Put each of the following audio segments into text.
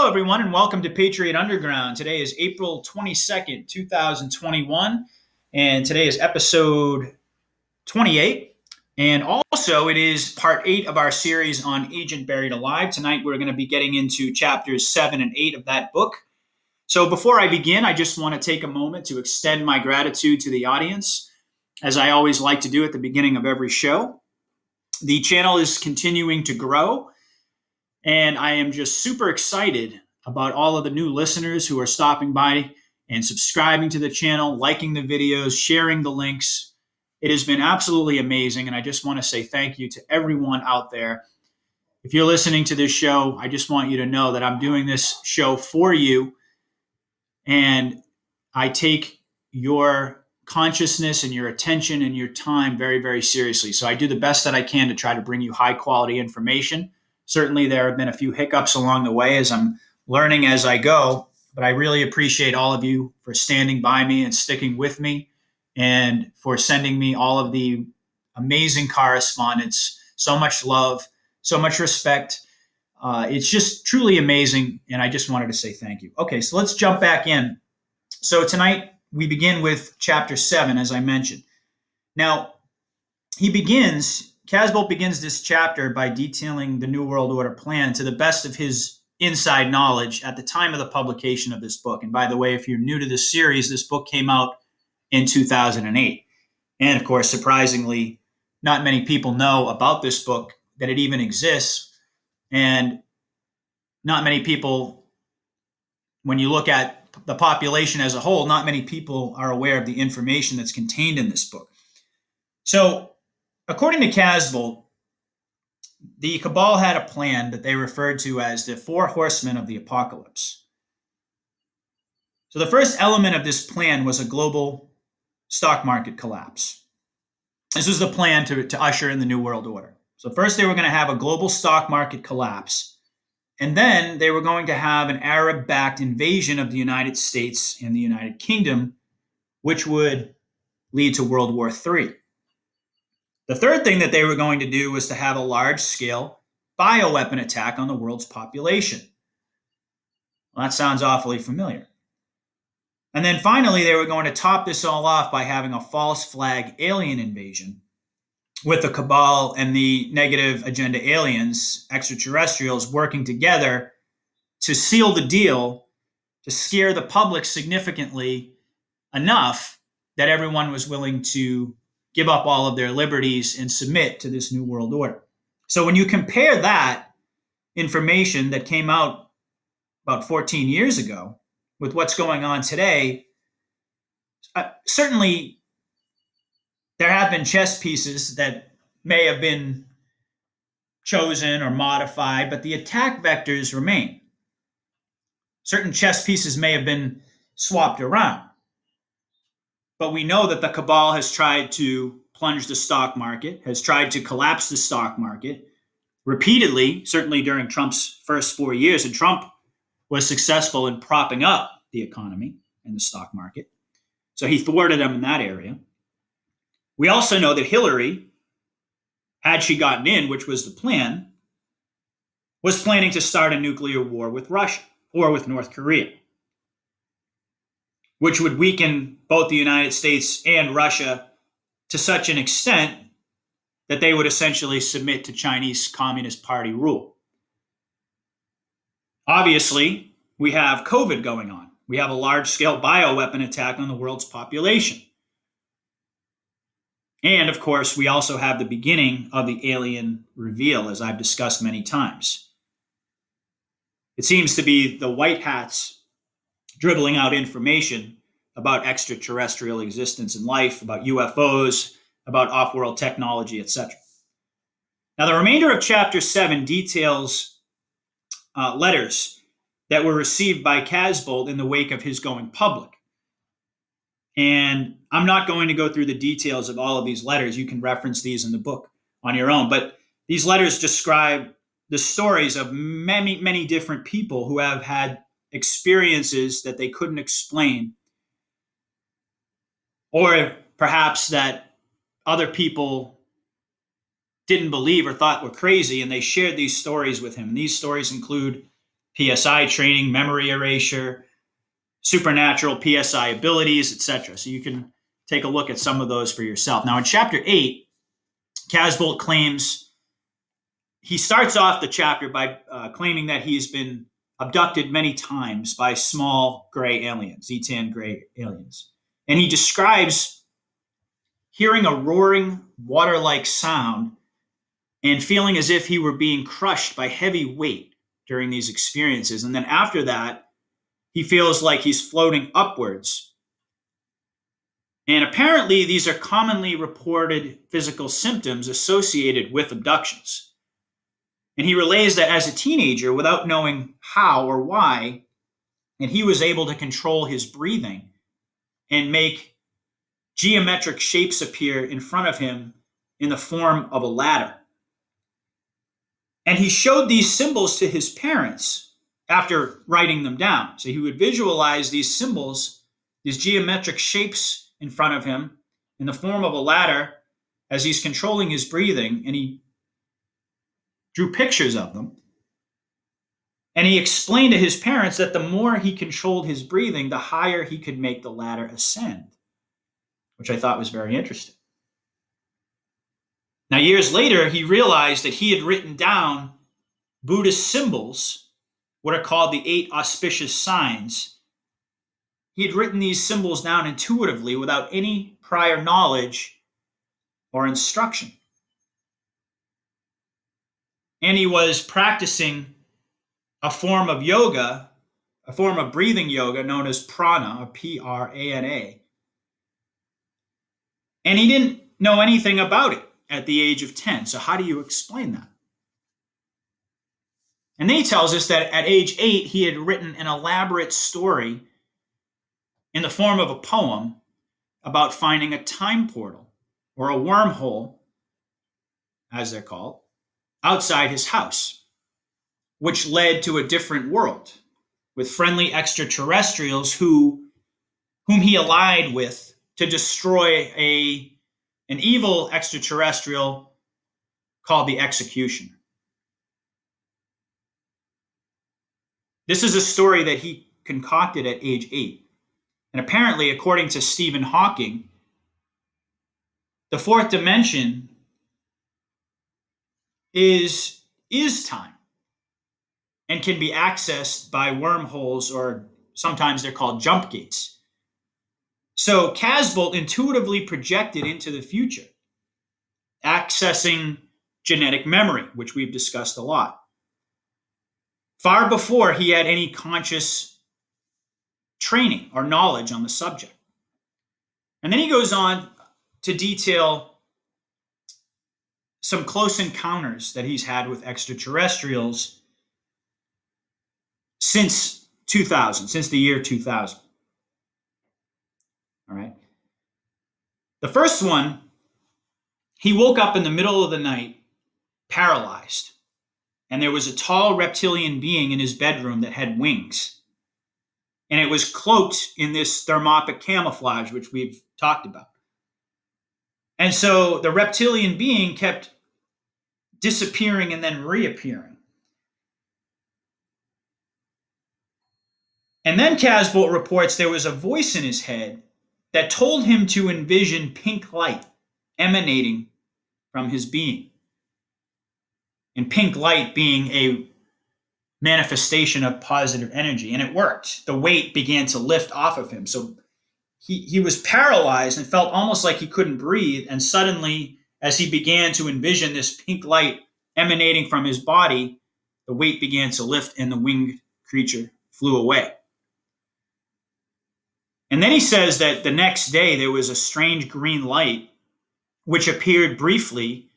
Hello, everyone, and welcome to Patriot Underground. Today is April 22nd, 2021, and today is episode 28. And also, it is part 8 of our series on Agent Buried Alive. Tonight, we're going to be getting into chapters 7 and 8 of that book. So before I begin, I just want to take a moment to extend my gratitude to the audience, as I always like to do at the beginning of every show. The channel is continuing to grow, and I am just super excited about all of the new listeners who are stopping by and subscribing to the channel, liking the videos, sharing the links. It has been absolutely amazing, and I just want to say thank you to everyone out there. If you're listening to this show, I just want you to know that I'm doing this show for you, and I take your consciousness and your attention and your time very, very seriously. So I do the best that I can to try to bring you high quality information. Certainly, there have been a few hiccups along the way as I'm learning as I go, but I really appreciate all of you for standing by me and sticking with me and for sending me all of the amazing correspondence. So much love, so much respect. It's just truly amazing, and I just wanted to say thank you. Okay, so let's jump back in. So tonight we begin with chapter 7, as I mentioned. Now, Casbolt begins this chapter by detailing the New World Order plan to the best of his inside knowledge at the time of the publication of this book. And by the way, if you're new to this series, this book came out in 2008. And of course, surprisingly, not many people know about this book, that it even exists. And not many people, when you look at the population as a whole, not many people are aware of the information that's contained in this book. So, according to Casbolt, the Cabal had a plan that they referred to as the 4 horsemen of the apocalypse. So the first element of this plan was a global stock market collapse. This was the plan to usher in the New World Order. So first they were going to have a global stock market collapse, and then they were going to have an Arab-backed invasion of the United States and the United Kingdom, which would lead to World War III. The third thing that they were going to do was to have a large-scale bioweapon attack on the world's population. Well, that sounds awfully familiar. And then finally, they were going to top this all off by having a false flag alien invasion with the Cabal and the negative agenda aliens, extraterrestrials, working together to seal the deal, to scare the public significantly enough that everyone was willing to give up all of their liberties and submit to this New World Order. So when you compare that information that came out about 14 years ago with what's going on today, certainly there have been chess pieces that may have been chosen or modified, but the attack vectors remain. Certain chess pieces may have been swapped around, but we know that the Cabal has tried to plunge the stock market, has tried to collapse the stock market repeatedly, certainly during Trump's first 4 years. And Trump was successful in propping up the economy and the stock market. So he thwarted them in that area. We also know that Hillary, had she gotten in, which was the plan, was planning to start a nuclear war with Russia or with North Korea, which would weaken both the United States and Russia to such an extent that they would essentially submit to Chinese Communist Party rule. Obviously, we have COVID going on. We have a large-scale bioweapon attack on the world's population. And, of course, we also have the beginning of the alien reveal, as I've discussed many times. It seems to be the white hats dribbling out information about extraterrestrial existence and life, about UFOs, about off-world technology, etc. Now, the remainder of Chapter 7 details letters that were received by Casbolt in the wake of his going public. And I'm not going to go through the details of all of these letters. You can reference these in the book on your own. But these letters describe the stories of many, many different people who have had experiences that they couldn't explain, or perhaps that other people didn't believe or thought were crazy, and they shared these stories with him. And these stories include PSI training, memory erasure, supernatural PSI abilities, etc. So you can take a look at some of those for yourself. Now, in chapter 8, Casbolt claims, he starts off the chapter by claiming that he's been abducted many times by small gray aliens, Zetan gray aliens. And he describes hearing a roaring, water-like sound and feeling as if he were being crushed by heavy weight during these experiences. And then after that, he feels like he's floating upwards. And apparently, these are commonly reported physical symptoms associated with abductions. And he relays that as a teenager, without knowing how or why, and he was able to control his breathing and make geometric shapes appear in front of him in the form of a ladder. And he showed these symbols to his parents after writing them down. So he would visualize these symbols, these geometric shapes in front of him in the form of a ladder as he's controlling his breathing, and he drew pictures of them. And he explained to his parents that the more he controlled his breathing, the higher he could make the ladder ascend, which I thought was very interesting. Now, years later, he realized that he had written down Buddhist symbols, what are called the 8 auspicious signs. He had written these symbols down intuitively without any prior knowledge or instruction. And he was practicing a form of yoga, a form of breathing yoga known as prana, or Prana. And he didn't know anything about it at the age of 10. So how do you explain that? And then he tells us that at age 8, he had written an elaborate story in the form of a poem about finding a time portal, or a wormhole, as they're called, outside his house, which led to a different world with friendly extraterrestrials whom he allied with to destroy an evil extraterrestrial called the Executioner. This is a story that he concocted at age 8. And apparently, according to Stephen Hawking, the fourth dimension is time and can be accessed by wormholes, or sometimes they're called jump gates. So Casbolt intuitively projected into the future, accessing genetic memory, which we've discussed a lot, far before he had any conscious training or knowledge on the subject. And then he goes on to detail some close encounters that he's had with extraterrestrials since 2000, since the year 2000. All right. The first one, he woke up in the middle of the night, paralyzed, and there was a tall reptilian being in his bedroom that had wings. And it was cloaked in this thermopic camouflage, which we've talked about. And so the reptilian being kept disappearing and then reappearing. And then Casbolt reports there was a voice in his head that told him to envision pink light emanating from his being. And pink light being a manifestation of positive energy. And it worked. The weight began to lift off of him. So he was paralyzed and felt almost like he couldn't breathe. And suddenly, as he began to envision this pink light emanating from his body, the weight began to lift and the winged creature flew away. And then he says that the next day there was a strange green light which appeared briefly,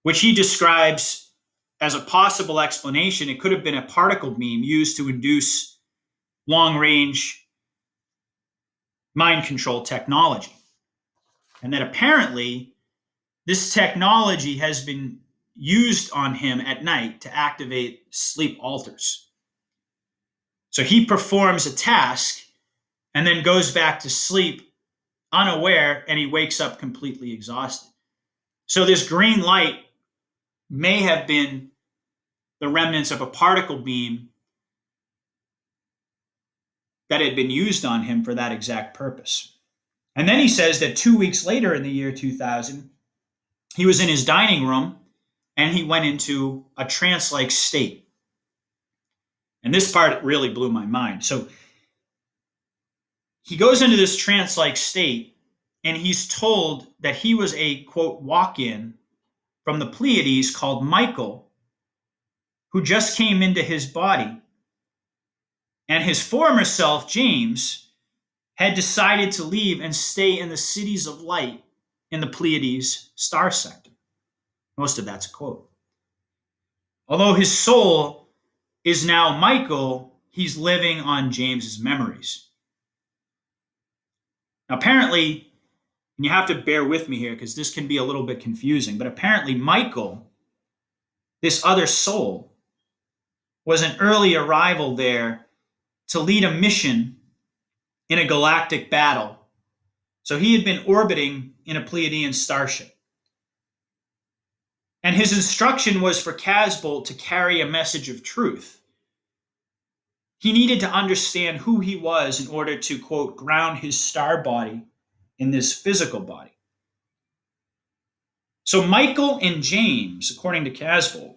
which he describes as a possible explanation. It could have been a particle beam used to induce long-range mind control technology. And that apparently this technology has been used on him at night to activate sleep alters. So he performs a task and then goes back to sleep unaware, and he wakes up completely exhausted. So this green light may have been the remnants of a particle beam that had been used on him for that exact purpose. And then he says that 2 weeks later in the year 2000, he was in his dining room and he went into a trance-like state. And this part really blew my mind. So he goes into this trance-like state and he's told that he was a, quote, walk-in from the Pleiades called Michael, who just came into his body. And his former self, James, had decided to leave and stay in the cities of light in the Pleiades star sector. Most of that's a quote. Although his soul is now Michael, he's living on James's memories. Now, apparently, and you have to bear with me here because this can be a little bit confusing, but apparently Michael, this other soul, was an early arrival there to lead a mission in a galactic battle. So he had been orbiting in a Pleiadian starship. And his instruction was for Casbolt to carry a message of truth. He needed to understand who he was in order to, quote, ground his star body in this physical body. So Michael and James, according to Casbolt,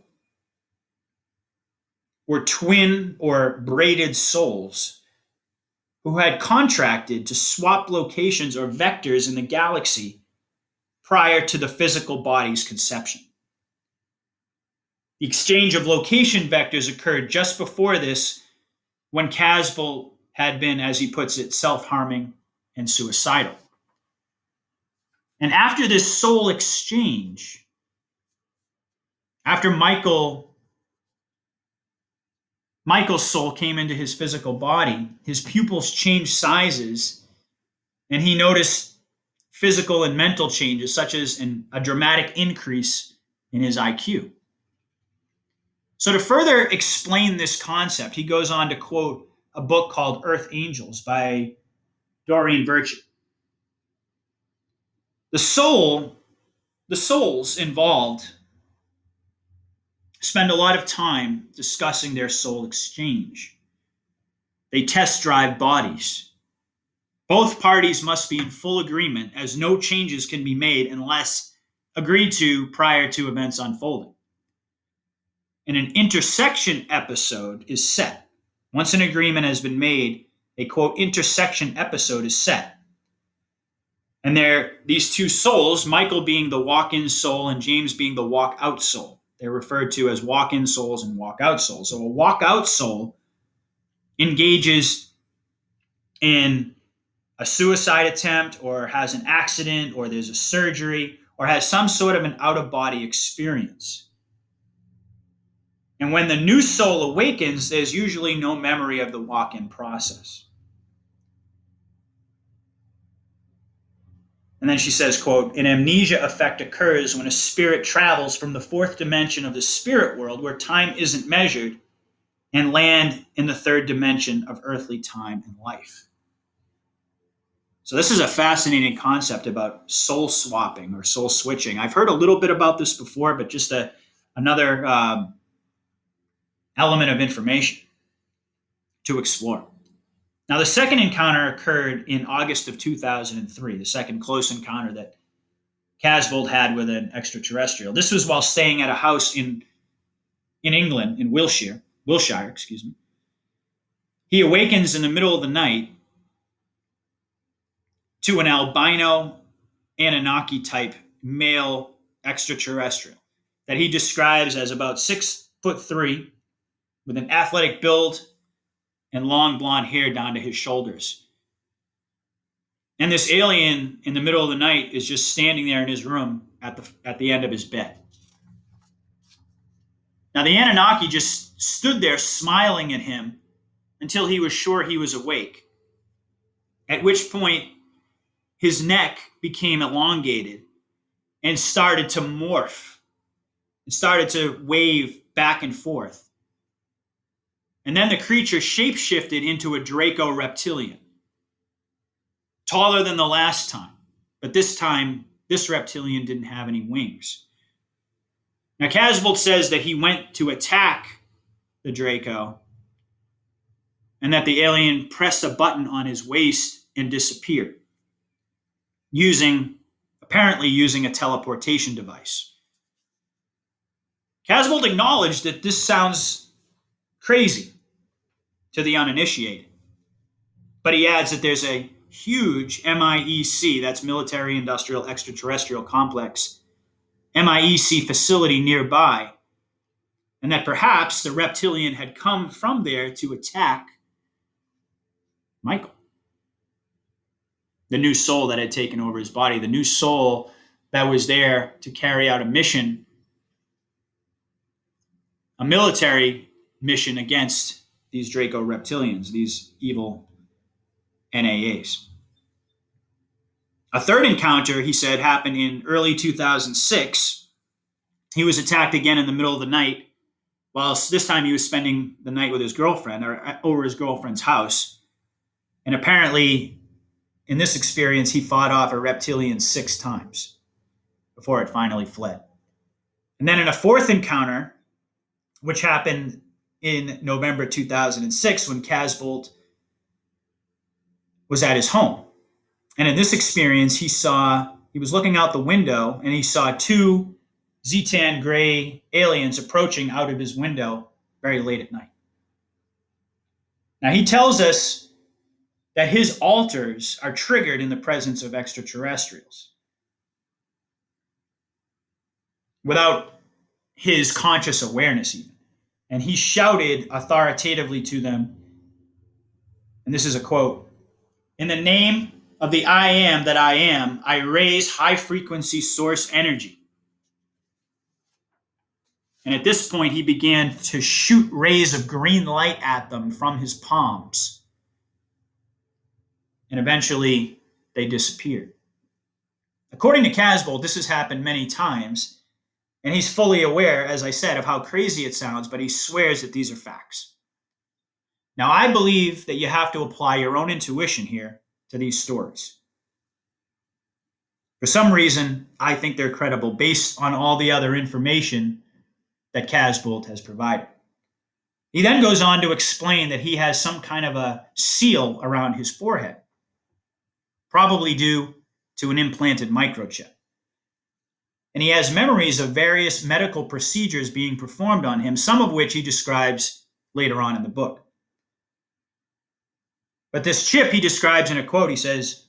were twin or braided souls who had contracted to swap locations or vectors in the galaxy prior to the physical body's conception. The exchange of location vectors occurred just before this, when Casbolt had been, as he puts it, self-harming and suicidal. And after this soul exchange, after Michael's soul came into his physical body, his pupils changed sizes, and he noticed physical and mental changes, such as a dramatic increase in his IQ. So to further explain this concept, he goes on to quote a book called Earth Angels by Doreen Virtue. The souls involved spend a lot of time discussing their soul exchange. They test drive bodies. Both parties must be in full agreement, as no changes can be made unless agreed to prior to events unfolding. And an intersection episode is set. Once an agreement has been made, a, quote, intersection episode is set. And these two souls, Michael being the walk-in soul and James being the walk-out soul. They're referred to as walk-in souls and walk-out souls. So a walk-out soul engages in a suicide attempt or has an accident or there's a surgery or has some sort of an out-of-body experience. And when the new soul awakens, there's usually no memory of the walk-in process. And then she says, quote, an amnesia effect occurs when a spirit travels from the fourth dimension of the spirit world, where time isn't measured, and land in the third dimension of earthly time and life. So this is a fascinating concept about soul swapping or soul switching. I've heard a little bit about this before, but just another element of information to explore. Now, the second encounter occurred in August of 2003, the second close encounter that Casbolt had with an extraterrestrial. This was while staying at a house in England, in Wiltshire. He awakens in the middle of the night to an albino Anunnaki type male extraterrestrial that he describes as about 6'3", with an athletic build and long blonde hair down to his shoulders. And this alien in the middle of the night is just standing there in his room at the end of his bed. Now the Anunnaki just stood there smiling at him until he was sure he was awake, at which point his neck became elongated and started to morph. It started to wave back and forth. And then the creature shapeshifted into a Draco reptilian, taller than the last time. But this time, this reptilian didn't have any wings. Now, Casbolt says that he went to attack the Draco, and that the alien pressed a button on his waist and disappeared, apparently using a teleportation device. Casbolt acknowledged that this sounds crazy to the uninitiated, but he adds that there's a huge MIEC, that's Military Industrial Extraterrestrial Complex, MIEC facility nearby, and that perhaps the reptilian had come from there to attack Michael, the new soul that had taken over his body, the new soul that was there to carry out a mission, a military mission against these Draco reptilians, these evil NAAs. A third encounter, he said, happened in early 2006. He was attacked again in the middle of the night, while this time he was spending the night with his girlfriend, or over his girlfriend's house. And apparently, in this experience, he fought off a reptilian 6 times before it finally fled. And then in a fourth encounter, which happened in November 2006, when Casbolt was at his home. And in this experience, he was looking out the window and he saw 2 Zetan gray aliens approaching out of his window very late at night. Now, he tells us that his altars are triggered in the presence of extraterrestrials without his conscious awareness even. And he shouted authoritatively to them, and this is a quote, "In the name of the I am that I am, I raise high-frequency source energy." And at this point, he began to shoot rays of green light at them from his palms. And eventually, they disappeared. According to Casbolt, this has happened many times, and he's fully aware, as I said, of how crazy it sounds, but he swears that these are facts. Now, I believe that you have to apply your own intuition here to these stories. For some reason, I think they're credible based on all the other information that Casbolt has provided. He then goes on to explain that he has some kind of a seal around his forehead, probably due to an implanted microchip. And he has memories of various medical procedures being performed on him, some of which he describes later on in the book. But this chip he describes in a quote. He says,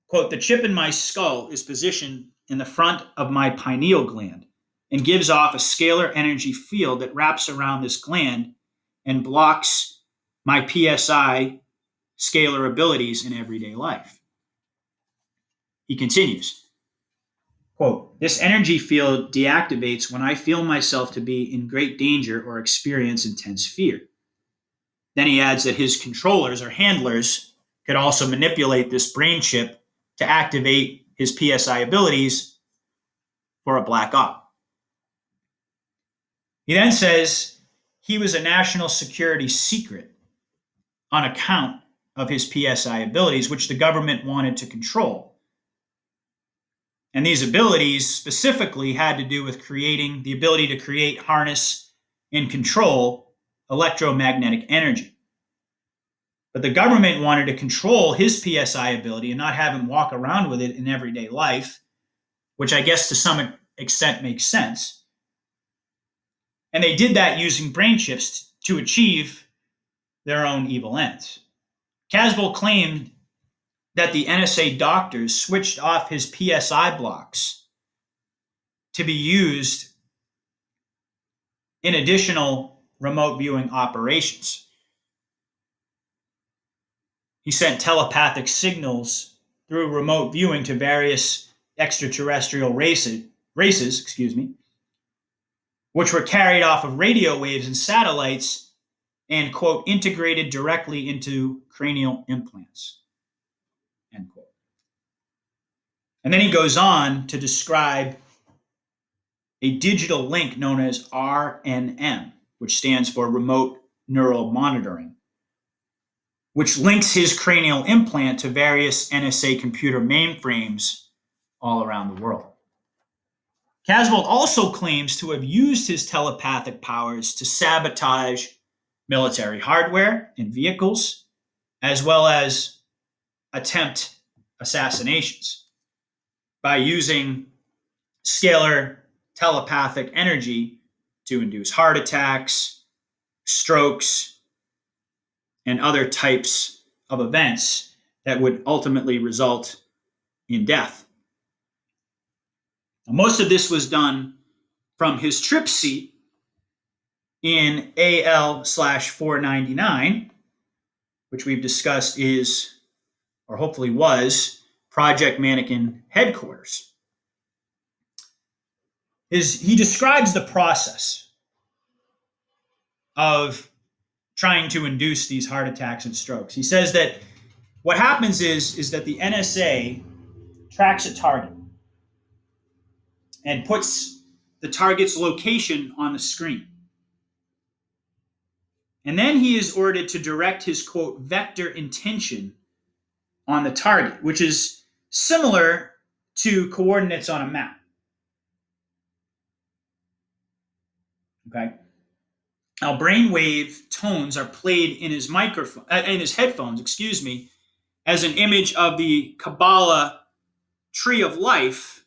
quote, "The chip in my skull is positioned in the front of my pineal gland and gives off a scalar energy field that wraps around this gland and blocks my PSI scalar abilities in everyday life." He continues, quote, "This energy field deactivates when I feel myself to be in great danger or experience intense fear." Then he adds that his controllers or handlers could also manipulate this brain chip to activate his PSI abilities for a black op. He then says he was a national security secret on account of his PSI abilities, which the government wanted to control. And these abilities specifically had to do with creating the ability to create, harness, and control electromagnetic energy. But the government wanted to control his PSI ability and not have him walk around with it in everyday life, which I guess to some extent makes sense. And they did that using brain chips to achieve their own evil ends. Casbolt claimed that the NSA doctors switched off his PSI blocks to be used in additional remote viewing operations. He sent telepathic signals through remote viewing to various extraterrestrial races, which were carried off of radio waves and satellites and, quote, integrated directly into cranial implants, end quote. And then he goes on to describe a digital link known as RNM, which stands for Remote Neural Monitoring, which links his cranial implant to various NSA computer mainframes all around the world. Casbolt also claims to have used his telepathic powers to sabotage military hardware and vehicles, as well as attempt assassinations by using scalar telepathic energy to induce heart attacks, strokes, and other types of events that would ultimately result in death. Now, most of this was done from his trip seat in AL/499, which we've discussed is, or hopefully was, Project Mannequin headquarters. He describes the process of trying to induce these heart attacks and strokes. He says that what happens is that the NSA tracks a target and puts the target's location on the screen. And then he is ordered to direct his, quote, vector intention on the target, which is similar to coordinates on a map. Okay. Now, brainwave tones are played in his headphones, as an image of the Kabbalah tree of life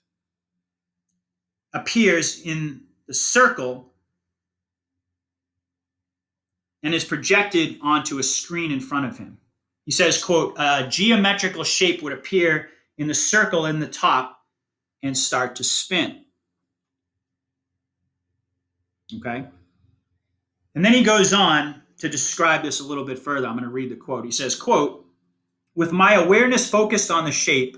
appears in the circle and is projected onto a screen in front of him. He says, quote, a geometrical shape would appear in the circle in the top and start to spin. Okay? And then he goes on to describe this a little bit further. I'm going to read the quote. He says, quote, with my awareness focused on the shape,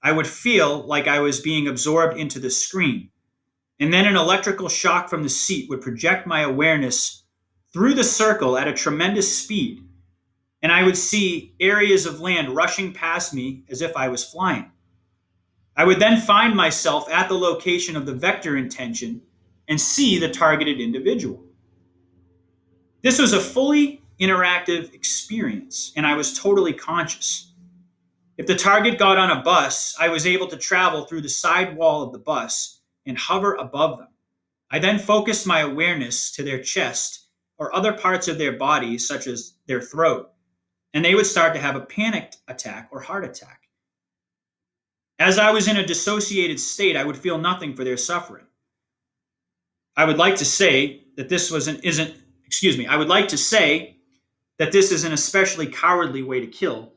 I would feel like I was being absorbed into the screen. And then an electrical shock from the seat would project my awareness through the circle at a tremendous speed. And I would see areas of land rushing past me as if I was flying. I would then find myself at the location of the vector intention and see the targeted individual. This was a fully interactive experience, and I was totally conscious. If the target got on a bus, I was able to travel through the side wall of the bus and hover above them. I then focused my awareness to their chest or other parts of their body, such as their throat, and they would start to have a panic attack or heart attack. As I was in a dissociated state, I would feel nothing for their suffering. I would like to say that this is an especially cowardly way to kill,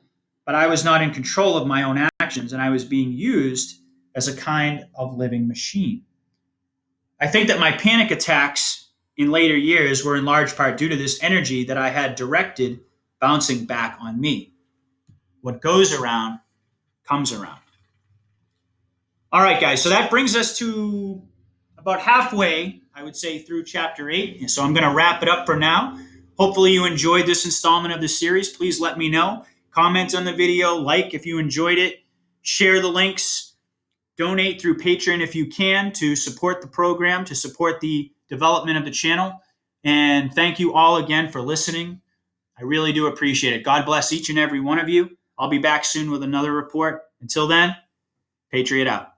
but I was not in control of my own actions, and I was being used as a kind of living machine. I think that my panic attacks in later years were in large part due to this energy that I had directed bouncing back on me. What goes around comes around. All right, guys, so that brings us to about halfway, I would say, through chapter 8. So I'm going to wrap it up for now. Hopefully you enjoyed this installment of the series. Please let me know. Comment on the video, like if you enjoyed it, share the links, donate through Patreon if you can to support the program, to support the development of the channel. And thank you all again for listening. I really do appreciate it. God bless each and every one of you. I'll be back soon with another report. Until then, Patriot out.